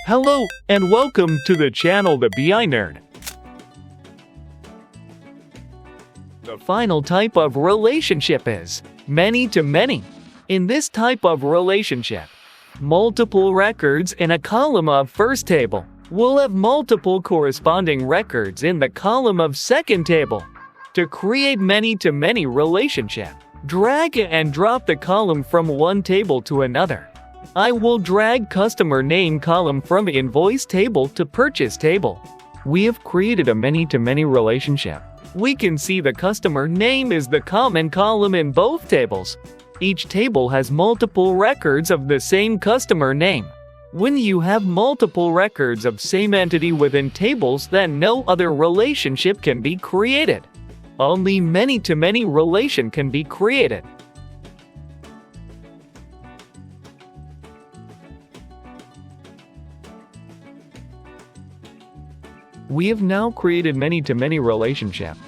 Hello, and welcome to the channel The BI Nerd. The final type of relationship is many-to-many. In this type of relationship, multiple records in a column of first table will have multiple corresponding records in the column of second table. To create many-to-many relationship, drag and drop the column from one table to another. I will drag customer name column from invoice table to purchase table. We have created a many-to-many relationship. We can see the customer name is the common column in both tables. Each table has multiple records of the same customer name. When you have multiple records of same entity within tables, then no other relationship can be created. Only many-to-many relation can be created. We have now created many-to-many relationship.